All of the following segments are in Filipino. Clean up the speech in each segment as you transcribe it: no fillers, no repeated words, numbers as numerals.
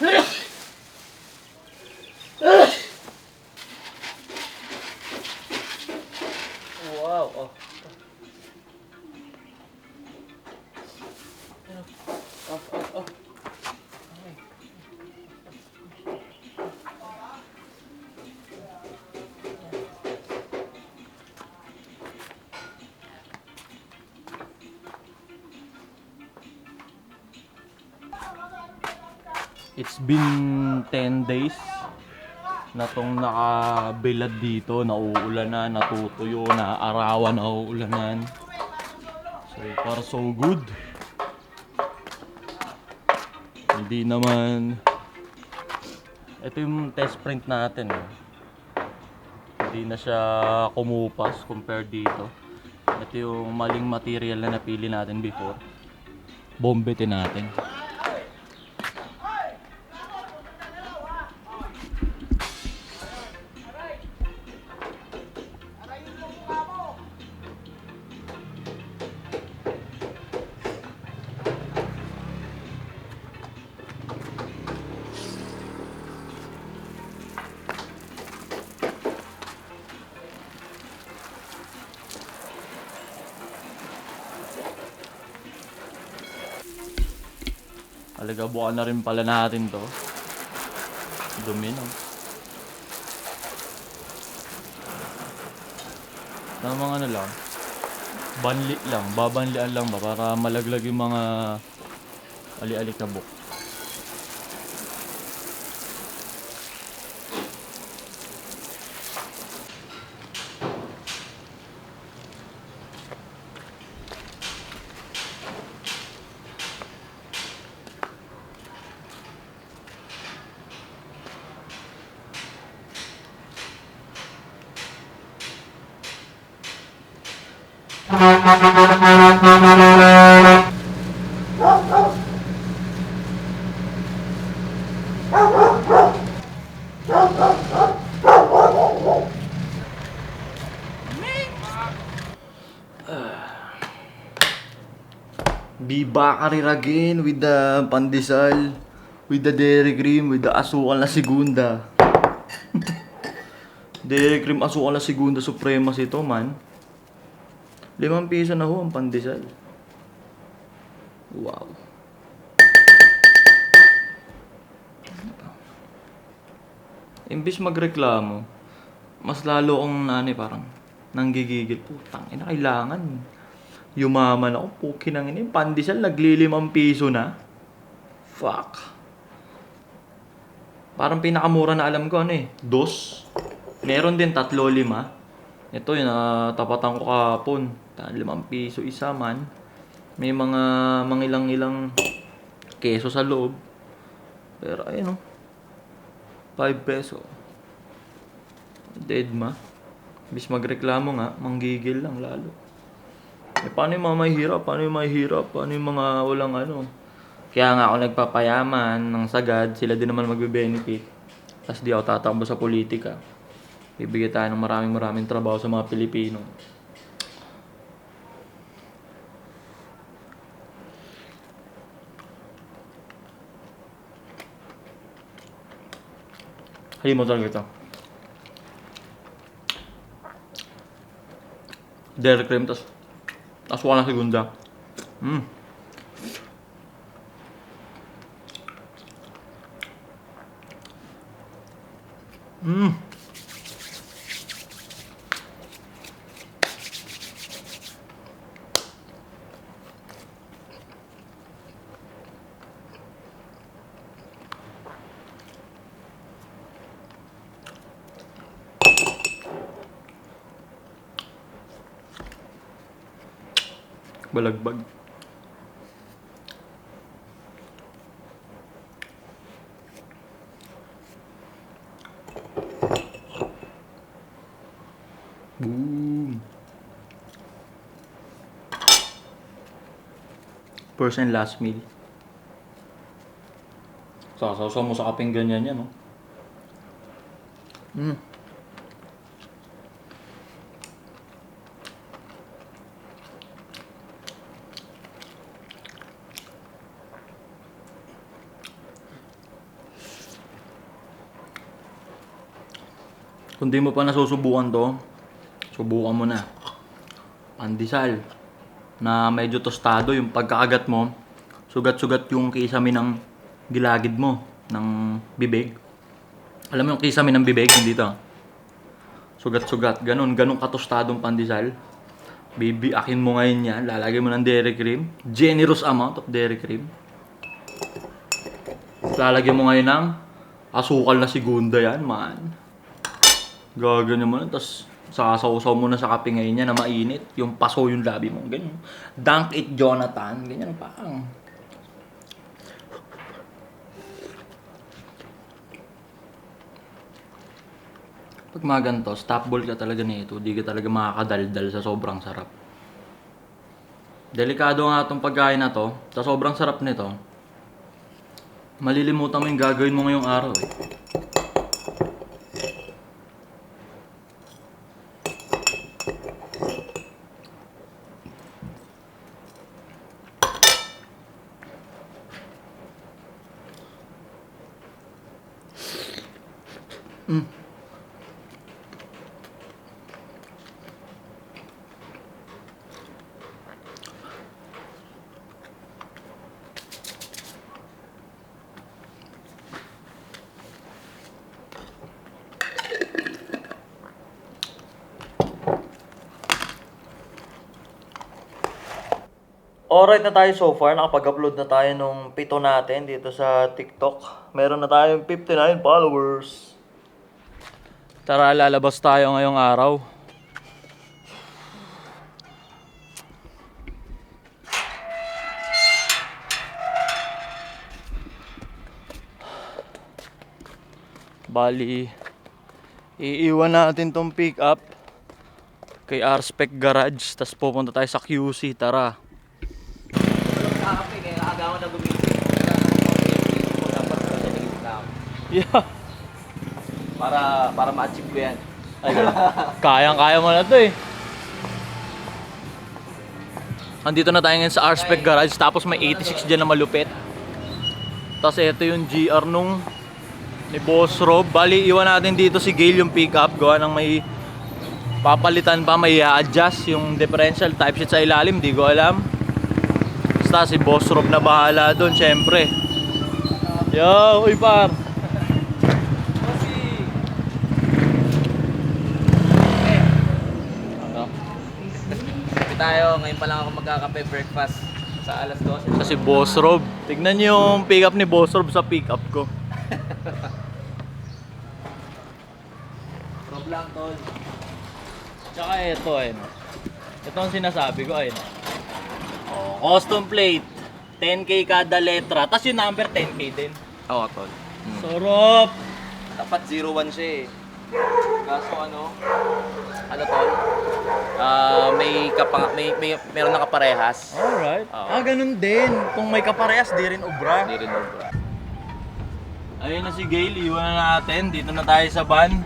Wow, oh. Oh, oh, oh. It's been 10 days na tong nakabilad dito, nauulanan, natutuyo, naaarawan, nauulanan. So far so good. Hindi naman, ito yung test print natin. Hindi na siya kumupas compare dito. Ito yung maling material na napili natin before. Bombetin natin. Alagabukan na rin pala natin to. Dumi no. Tamang ano lang. Banli lang, babanlian lang ba para malaglag yung mga ali-alikabok. Be back again with the pandesal, with the dairy cream, with the asukal na segunda. Dairy cream, asukal na segunda, supremas ito man. 5 piso na ho ang pandesal. Wow. Imbis magreklamo, mas lalo akong parang nanggigigil. Putang ina, kailangan yumaman ako. Pukin ang ina, pandesal nagli-5 piso na. Fuck. Parang pinakamura na alam ko 2. Meron din 3-5. Ito yung natapatan ko kahapon. 5 piso isa man. May mga ilang keso sa loob. Pero ayun 5 peso. Dead ma. Bis magreklamo nga, manggigil lang lalo. Paano yung mga mahihirap? Paano yung mga walang Kaya nga ako nagpapayaman ng sagad, sila din naman magbe-benefit. Tapos di ako tatakbo sa politika. Bibigyan tayo ng maraming trabaho sa mga Pilipino. Hindi mo talaga ito. Dairy cream, tas wala segunda. Balagbag. Boom. First and last meal. Sasaw mo sa kaping ganyan yan, Kung di mo pa nasusubukan to, subukan mo na. Pandesal na medyo tostado yung pagkakagat mo, sugat-sugat yung kisame ng gilagid mo ng bibig. Alam mo yung kisame ng bibig, hindi to. Sugat-sugat, ganun katostadong pandesal. Bibiakin mo ngayon yan, lalagay mo ng dairy cream, generous amount of dairy cream. Lalagyan mo ngayon ng asukal na segunda yan, man. Gaganyan mo na, tapos sasawsaw mo na sa kape ngayon niya na mainit. Yung paso yung labi mo, ganyan. Dunk it, Jonathan, ganyan pang. Pag mga ganito, stop ball ka talaga nito, di ka talaga makakadaldal sa sobrang sarap. Delikado nga itong pagkain na to, sa sobrang sarap nito, malilimutan mo yung gagawin mo ngayong araw eh. Alright na tayo so far. Nakapag-upload na tayo nung 7 natin dito sa TikTok. Meron na tayong 59 followers. Tara, lalabas tayo ngayong araw. Bali, iiwan natin tong pick up kay R-Spec Garage. Tapos pupunta tayo sa QC. Tara. Kaya agawan na gumising. Dapat Yeah. para ma-achieve ko yan. Ay, kayang-kaya mo na to eh. Andito na tayo ngayon sa R-Spec Garage. Tapos may 86 dyan na malupit. Tapos ito yung GR nung ni Boss Rob. Bali, iwan natin dito si Gail yung pickup. Gawa ng may papalitan pa, may i-adjust yung differential type sheet sa ilalim. Di ko alam. Basta si Boss Rob na bahala doon, syempre. Yo, uy par. Kape tayo, ngayon pa lang ako magkakape breakfast sa alas 12. Kasi Boss Rob. Tignan niyo yung pickup ni Boss Rob sa pickup ko. Rob lang tol. Tsaka ito eh. Ito ang sinasabi ko ayun. Oh, custom plate. 10k kada letra. Tapos yung number 10k din. Oo tol. Sorop. Dapat 01 siya eh. Kaso ano tol? Meron na kaparehas. Alright. Oo. Ganun din. Kung may kaparehas, di rin obra. Hindi rin obra. Ayun na si Gail. Iwan na natin. Dito na tayo sa van.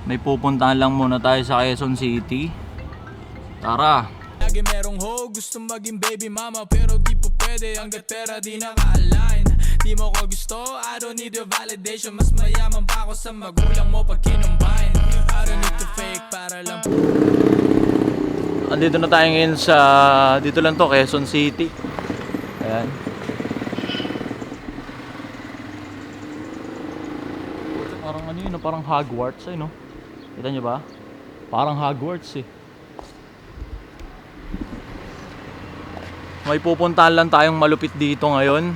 May pupuntahan lang muna tayo sa Quezon City. Tara. Lagi merong ho, gusto maging baby mama pero di po pwede hanggat pera di naka-align. Di mo ko gusto, I don't need your validation. Mas mayaman pa ako sa magulang mo pag kinumbine. I don't need to fake para lang. Andito na tayo ngayon sa, dito lang to, Quezon City. Ayan. Parang ano yun, parang Hogwarts ay no. Kita nyo ba? Parang Hogwarts eh. May pupuntahan lang tayong malupit dito ngayon.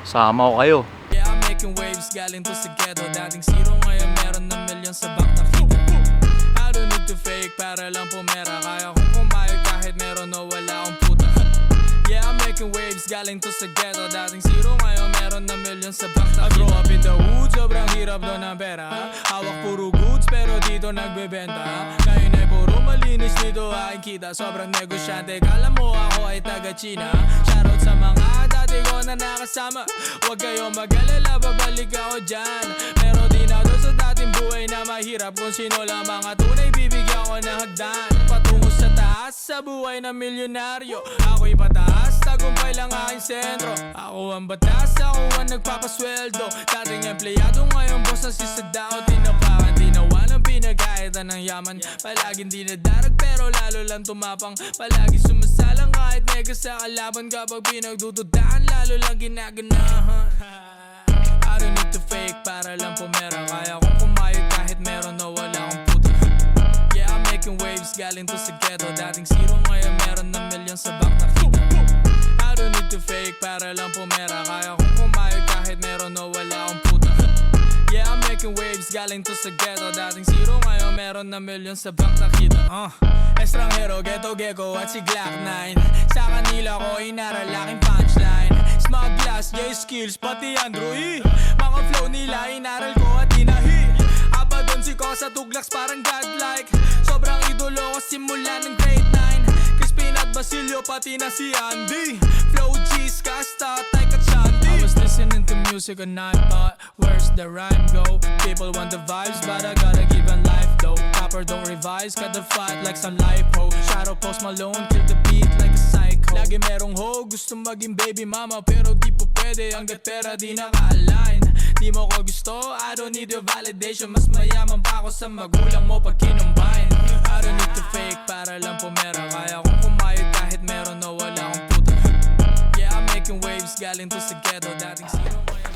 Sama ko kayo. Yeah, I'm making waves, galing to sa ghetto. Dating zero ngayon meron na milyon sa bank nakita. I don't need to fake para lang pumera. Kaya kong kumayod kahit meron o wala akong puta. Yeah, I'm making waves, galing to sa ghetto. Dating zero ngayon meron na milyon sa bank nakita. I grow up in the hood, sobrang hirap doon ang pera. Hawak puro goods pero dito nagbebenta. Ngayon ay puro malinis nito aking kita. Sobrang negosyante, kala mo ako ay taga China. Shoutout sa mga dati ko na nakasama. Huwag kayo mag-alala, babalik ako dyan. Pero di na doon sa dating buhay na mahirap. Kung sino lang mga tunay, bibigyan ko ng hagdan. Patungo sa taas, sa buhay na milyonaryo. Ako'y pataas, tagumpay lang aking sentro. Ako ang batas, ako ang nagpapasweldo. Dating empleyado, ngayon boss na sisadao. Tinapakan, tinawa ng pinagkaitan ng yaman. Palaging dinadarag pero lalo lang tumapang. Palagi sumasalang kahit nega sa kalaban. Kapag pinagdududaan, lalo lang ginaganahan. I don't need to fake para lang pumera. Kaya kong kumayod kahit meron o wala akong puto. Yeah, I'm making waves, galing to sa ghetto. Dating zero, ngayon meron ng milyon sa bank nakita. I don't need to fake para lang pumera. Kaya kong kumayod kahit meron o wala akong puto. Yeah, I'm making waves, galing to sa ghetto. Dating zero, ngayon meron ng milyon sa bank nakita. Estranghero, ghetto gecko at si Glock 9. Sa kanila ko inaral aking punchline. Smug glass, J skills, pati Andrew E. Mga flow nila inaral ko at tinahi. Aba doon si Kosa Tuglax parang godlike. Sobrang idolo ko simula ng grade 9. Crispin at Basilio pati na si Andy. Flow G's, Casta, Tyke at Shandy. I was listening to music and I thought, where's the rhyme go? People want the vibes but I gotta give them life though. Copper don't revise, got the fight like some lipo. Shadow Post Malone, kill the beat like a psycho. Lagi merong ho, gusto maging baby mama pero di po pwede hanggat pera di naka-align. Di mo ko gusto, I don't need your validation. Mas mayaman pa ako sa magulang mo pag kinumbine. I don't need to fake para lang pumera. Kaya kong kumayod kahit meron o wala akong puto. Yeah, I'm making waves, galing to sa ghetto. Dating zero, ngayon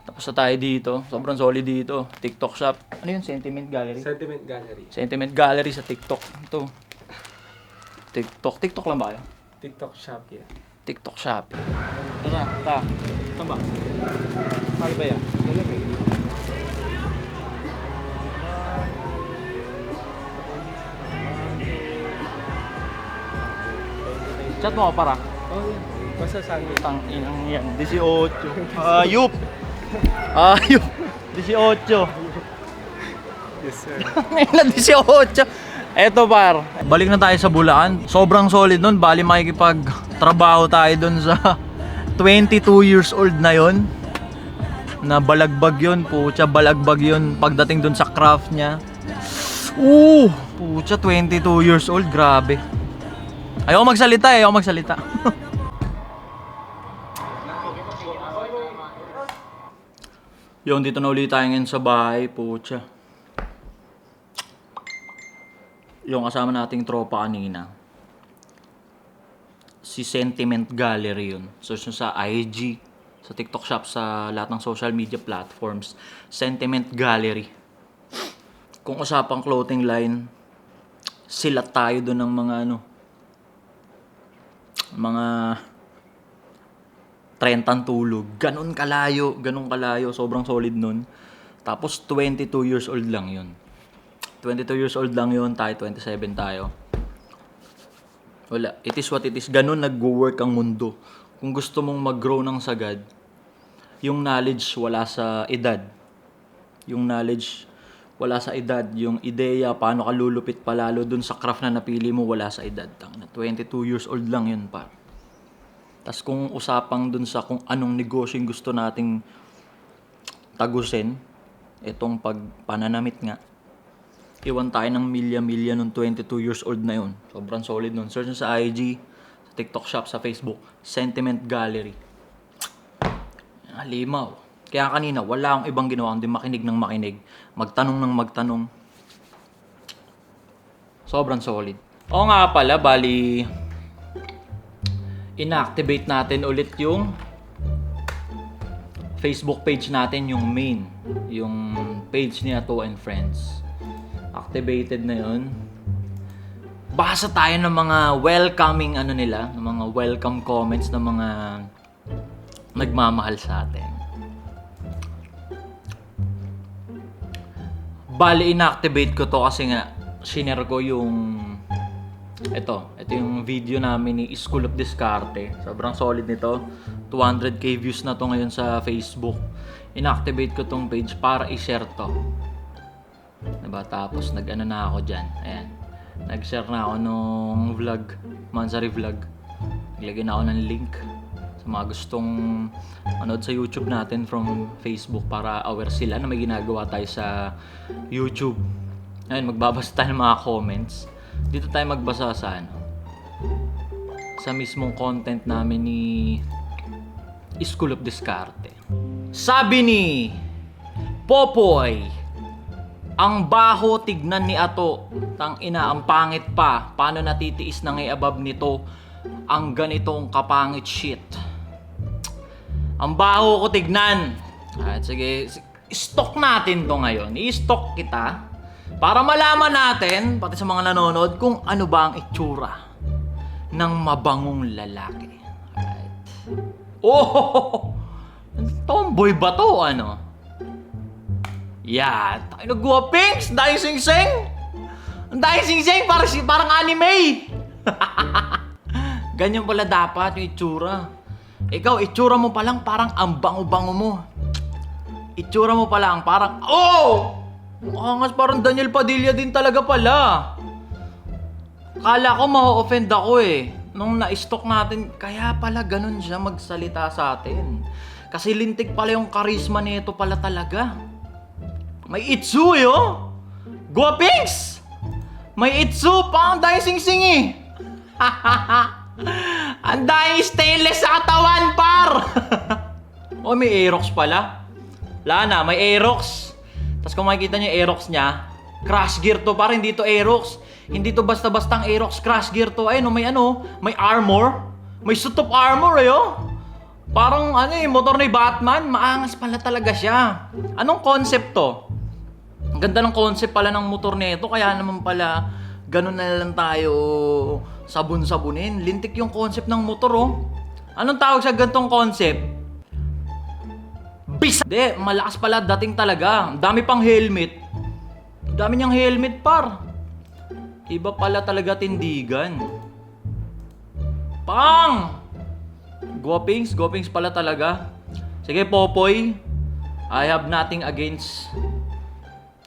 Tapos na tayo dito. Sobrang solid dito. TikTok shop. Ano yun? Sentiment Gallery? Sentiment Gallery. Sentiment Gallery sa TikTok. Ito. TikTok. TikTok lang ba kayo? TikTok shop yan. TikTok shop. Ito na. Ito. Ito ba? Kali ba yan? Chat mo ako para. Oh, yan. Basta sabi. Tang inang yan. 18. Ayup! Ayup! 18. Yes, sir. Ngayon 18. Eto par, balik na tayo sa Bulacan. Sobrang solid nun. Bali makikipag-trabaho tayo dun sa 22 years old na yon. Na balagbag yun. Pucha, balagbag yun. Pagdating dun sa craft niya. Pucha, 22 years old. Grabe. Ayoko magsalita. Yung dito na ulit tayo ngayon sa bahay. Pucha. Yung kasama nating tropa kanina, si Sentiment Gallery yun. Search nyo sa IG, sa TikTok shop, sa lahat ng social media platforms. Sentiment Gallery. Kung usapang clothing line, sila tayo doon ng mga 30 tulog. Ganun kalayo. Sobrang solid nun. Tapos 22 years old lang yun. 22 years old lang yun, tayo 27 tayo. Wala, it is what it is. Ganun nag-work ang mundo. Kung gusto mong mag-grow ng sagad, yung knowledge wala sa edad. Yung ideya, paano ka lulupit palalo dun sa craft na napili mo, wala sa edad. 22 years old lang yun pa. Tas kung usapang dun sa kung anong negosyo yung gusto nating tagusin, itong pananamit nga, iwan tayo ng milya-milya nung 22 years old na yun. Sobrang solid nun. Search nyo sa IG, sa TikTok shop, sa Facebook, Sentiment Gallery. Halimaw. Kaya kanina, wala akong ibang ginawa, kundi makinig ng makinig. Magtanong ng magtanong. Sobrang solid. Oo nga pala, bali, inactivate natin ulit yung Facebook page natin, yung main. Yung page ni Ato and Friends. Activated na yun. Basa tayo ng mga welcoming ng mga welcome comments ng mga nagmamahal sa atin. Bali, inactivate ko to kasi nga shinare ko yung ito yung video namin ni School of Discarte. Sobrang solid nito. 200k views na to ngayon sa Facebook. Inactivate ko tong page para i-share to. Diba? Tapos nag-ano na ako dyan. Ayan. Nag-share na ako nung vlog. Mansari vlog. Naglagay na ako ng link sa mga gustong manood sa YouTube natin from Facebook para aware sila na may ginagawa tayo sa YouTube. Ayan, magbabasa tayo ng mga comments. Dito tayo magbasa sa sa mismong content namin ni School of Discarte. Sabi ni Popoy, ang baho tignan ni Ato, tang ina, ang pangit pa, paano natitiis na ngay above nito ang ganitong kapangit shit. Ang baho ko tignan. At sige, stock natin to ngayon. I-stock kita para malaman natin, pati sa mga nanonood, kung ano ba ang itsura ng mabangong lalaki. Alright. Oh! Tomboy ba to? Ano? Yeah. Tayo nag-guwapings! Dahil sing-sing! Ang dahil sing-sing! Parang anime! Ganyan pala dapat yung itsura. Ikaw, itsura mo pa lang parang ang bango-bango mo. Itsura mo pa lang parang, oh! Angas, parang Daniel Padilla din talaga pala. Kala ko ma-offend ako eh. Nung na-stock natin, kaya pala ganun siya magsalita sa atin. Kasi lintik pala yung karisma nito pala talaga. May itsu eh, oh! Guwapings! May itsu pa ang dahil sing-sing eh. Ang dahil stainless sa katawan, par! Oh, may Aerox pala. Wala na, may Aerox. Tapos kung makikita nyo yung Aerox niya, crash gear to, par, hindi to Aerox. Hindi to basta-bastang Aerox, crash gear to. Ayun, may armor. May suit of armor eh, oh. Parang motor ni Batman, maangas pala talaga siya. Anong concept to? Ang ganda ng concept pala ng motor nito, kaya naman pala ganun na lang tayo sabon-sabunin. Lintik yung concept ng motor, oh. Anong tawag sa gantong concept? Bisa! Hindi, malakas pala dating talaga. Ang dami pang helmet. Ang dami niyang helmet, par. Iba pala talaga tindigan. Pang! Guwapings pala talaga. Sige, Popoy. I have nothing against.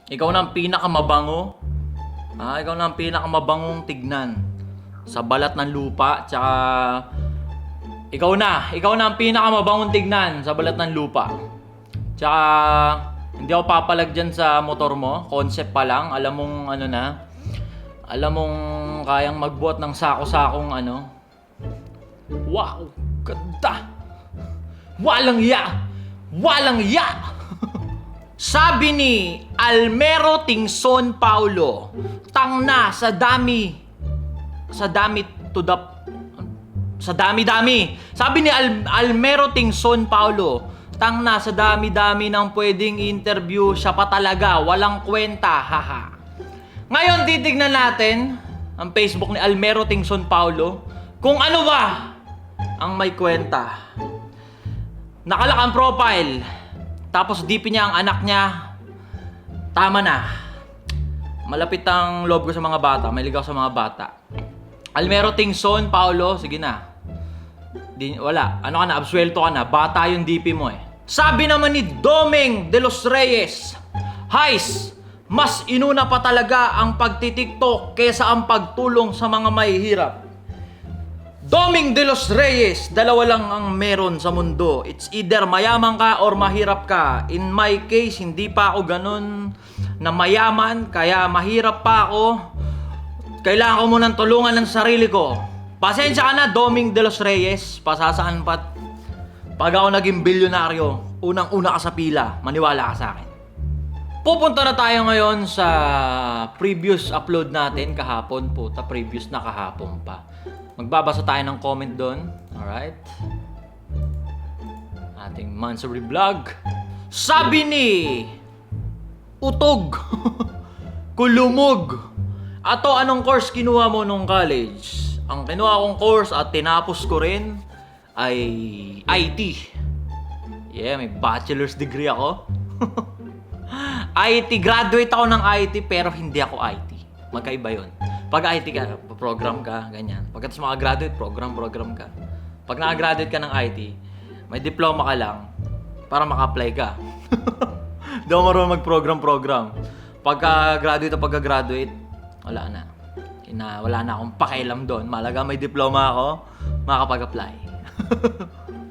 Ikaw na ang pinakamabango. Ikaw na ang pinakamabangong tignan sa balat ng lupa. Tsaka ikaw na ang pinakamabangong tignan sa balat ng lupa. Tsaka hindi ako papalag dyan sa motor mo. Concept pa lang. Alam mong kayang magbuhat ng sako-sakong Wow! Ganda! Walang ya! Sabi ni Almero Tingson Paulo, tangna sa dami. Sabi ni Almero Tingson Paulo, tangna sa dami-dami ng pwedeng interview, siya pa talaga, walang kwenta, haha. Ngayon titignan natin ang Facebook ni Almero Tingson Paulo kung ano ba ang may kwenta. Nakalak ang profile. Tapos DP niya ang anak niya. Tama na. Malapit ang loob ko sa mga bata. May ligaw sa mga bata. Almero Tingson Paulo, sige na. Wala. Ano ka na? Absuelto ka na. Bata yung DP mo eh. Sabi naman ni Doming de los Reyes, Heis, mas inuna pa talaga ang pagtitiktok kesa ang pagtulong sa mga mahihirap. Doming de los Reyes, dalawa lang ang meron sa mundo. It's either mayaman ka or mahirap ka. In my case, hindi pa ako ganun na mayaman, kaya mahirap pa ako. Kailangan ko munang tulungan ng sarili ko. Pasensya ka na, Doming de los Reyes. Pasasaan pat. Pag ako naging bilyonaryo, unang-una ka sa pila. Maniwala ka sa akin. Pupunta na tayo ngayon sa previous upload natin kahapon. Puta, previous na kahapon pa. Magbabasa tayo ng comment doon. Alright? Ating monthly vlog. Sabi ni Utog Kulumog, Ato, anong course kinuha mo nung college? Ang kinuha kong course at tinapos ko rin ay IT. Yeah, may bachelor's degree ako. IT, graduate ako ng IT pero hindi ako IT. Magkaiba yun. Pag IT ka, program ka, ganyan. Pagkatapos makagraduate, program ka. Pag nakagraduate ka ng IT, may diploma ka lang para maka-apply ka. Hindi ako marunong mag-program. Pagka-graduate, wala na. Wala na akong pakialam doon. Malaga may diploma ako, makakapag-apply.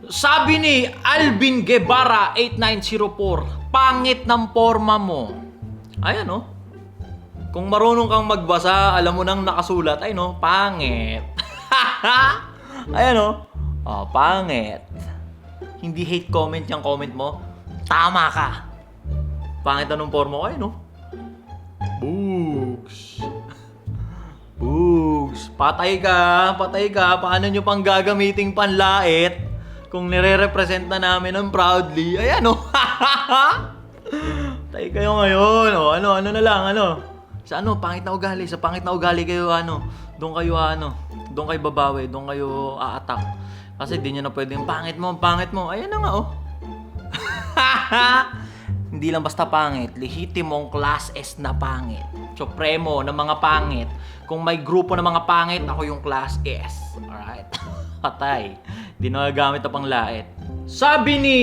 Sabi ni Alvin Guevara 8904, pangit ng forma mo. Ayan, oh. Kung marunong kang magbasa, alam mo nang nakasulat, ay no, pangit. Ayan o. Oh, pangit. Hindi hate comment yung comment mo. Tama ka. Pangit anong forma ko, no? Bugs. Bugs. Patay ka. Patay ka. Paano nyo pang gagamiting panlait kung nire-represent na namin ng proudly? Ayan, oh. Patay kayo ngayon. O, ano na lang, ano. Sa ano, pangit na ugali. Sa pangit na ugali kayo, ano. Doon kayo, ano. Doon kayo babawi. Doon kayo a-attack. Kasi di nyo na pwedeng, pangit mo. Ayan na nga, oh. Hindi lang basta pangit, lehitimong class S na pangit. Supremo ng mga pangit. Kung may grupo ng mga pangit, ako yung class S. Alright? Patay. Di na gagamit na pang lait. Sabi ni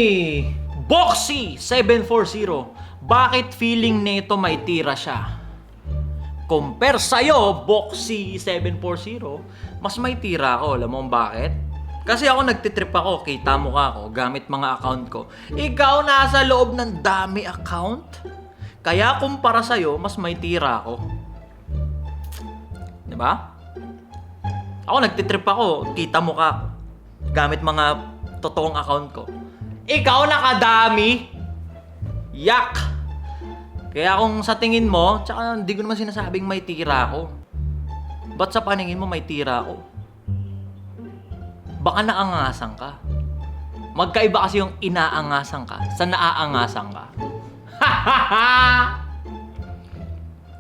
Boxy740, bakit feeling nito may tira siya? Compare sa'yo, Boxy740, mas may tira ako. Alam mo bakit? Kasi ako nagtitrip ako, kita mo ka ako, gamit mga account ko. Ikaw nasa loob ng dami account. Kaya kumpara sa'yo, mas may tira ako. Diba? Ako nagtitrip ako, kita mo ka, gamit mga totoong account ko. Ikaw nakadami. Yak! Kaya kung sa tingin mo, tsaka hindi ko naman sinasabing may tira ako. Ba't sa paningin mo may tira ako? Baka naangasan ka. Magkaiba kasi yung inaangasan ka sa naaangasan ka.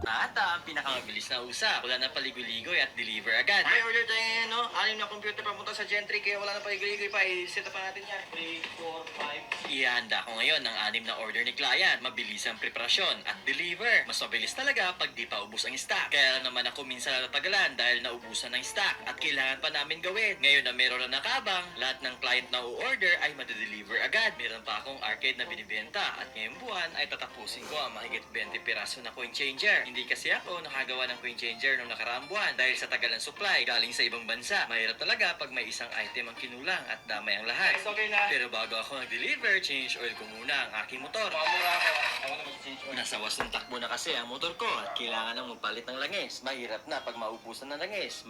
At ang pinakamabilis na usa, wala na paligoy-ligoy at deliver agad. May order tayo ngayon, no? 6 na computer papunta sa Gentry, kaya wala na paligoy-ligoy pa. I-set up pa natin yan. 3, 4, 5. Ihanda ko ngayon ang 6 na order ni client. Mabilis ang preparasyon at deliver. Mas mabilis talaga pag di pa ubus ang stock. Kaya naman ako minsan natagalan dahil naubusan ng stock at kailangan pa namin gawin. Ngayon na meron na nakabang, lahat ng client na u-order ay madedeliver agad. Meron pa akong arcade na binibenta at ngayong buwan ay tatapusin ko ang mahigit 20 piraso na coin changer. Hindi kasi ako nakagawa ng coin changer nung nakaraang buwan dahil sa tagal ng supply galing sa ibang bansa. Mahirap talaga pag may isang item ang kinulang at damay ang lahat. Okay na. Pero bago ako nag-deliver, change oil ko muna ang aking motor. Mamura ako. Ako na mag-change oil. Nasa was ng takbo na kasi ang motor ko at kailangan nang magpalit ng langis. Mahirap na pag maubusan ng langis.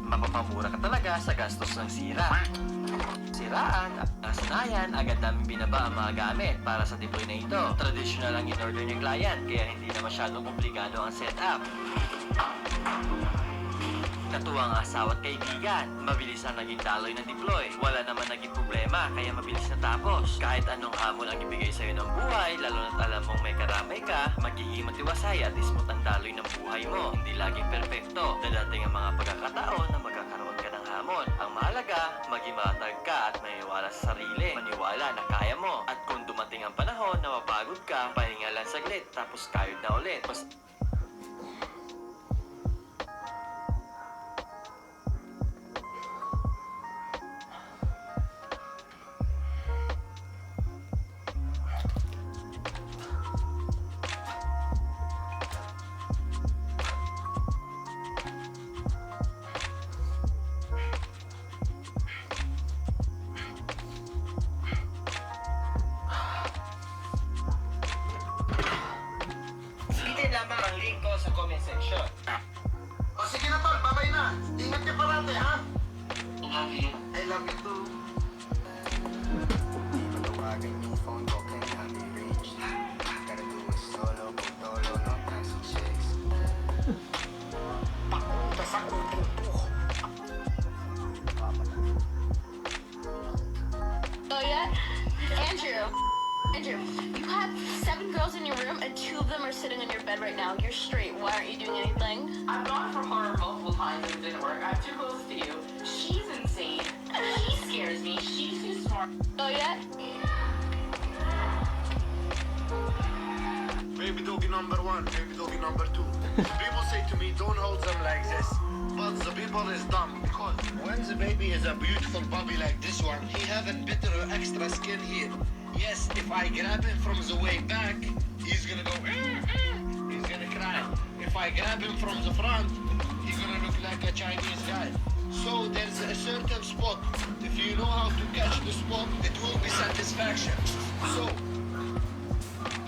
Mapapamura ka talaga sa gastos ng sira. Siraan at nasanayan, agad namin binaba ang mga gamit para sa deploy na ito. Traditional ang in-order ni client, kaya hindi na masyadong komplikado ang setup. Natuwa ang asawa at kaibigan. Mabilis ang naging daloy ng deploy. Wala naman naging problema, kaya mabilis natapos. Kahit anong hamon ang ibigay sa'yo ng buhay, lalo na't alam mong may karamay ka, magiging matiwasay at smooth ang daloy ng buhay mo. Hindi laging perpekto. Dadating ang mga pagkakataon na magkakaroon ka ng hamon. Ang mahalaga, maging matatag ka at maniwala sa sarili. Maniwala na kaya mo. At kung dumating ang panahon na mapagod ka, pahinga lang saglit, tapos kayod na ulit. na. Ingat ka parati, ha? I love you too. Patawagan yung phone ko kaya hindi reach. Gotta do it solo, putolo, no time for chicks. Pakunta sa kuto po. Oh yeah? Andrew, you have 7 girls in your room and 2 of them are sitting on your bed right now. You're straight. Why aren't you doing anything? I've gone for horror multiple times and it didn't work. I'm too close to you. She's insane. She scares me. She's too smart. Oh yeah? Baby doggy number 1, baby doggy number 2. People say to me, don't hold them like this. But the people is dumb because when the baby is a beautiful puppy like this one, he have a bit of extra skin here. Yes, if I grab him from the way back, he's gonna go, he's gonna cry. If I grab him from the front, he's gonna look like a Chinese guy. So there's a certain spot. If you know how to catch the spot, it will be satisfaction. So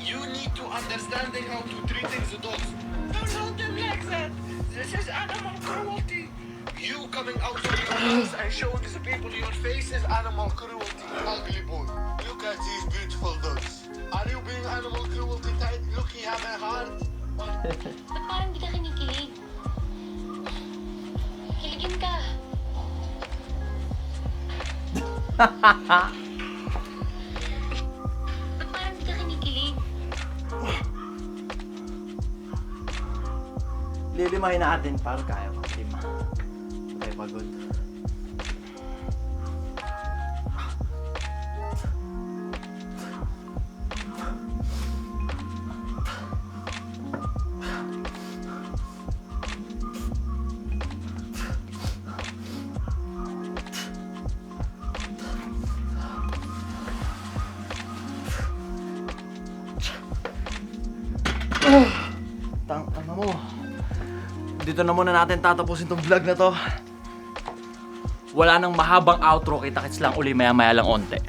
you need to understanding how to treating the dogs. Don't hold them like that. This is animal cruelty. You coming out of your house and showing the people your face is animal cruelty. Ugly boy. Look at these beautiful dogs. Are you being animal cruelty type? Look, he have a heart. Ba't parang di ka kinikilig? Kiligin ka. Ba't parang di ka kinikilig? Lilimahin natin para kaya ko. Lima. Tayo pagod. Tanga mo. Dito na muna natin tatapusin tong vlog na to. Wala nang mahabang outro, kita-kits lang uli maya-maya lang onte.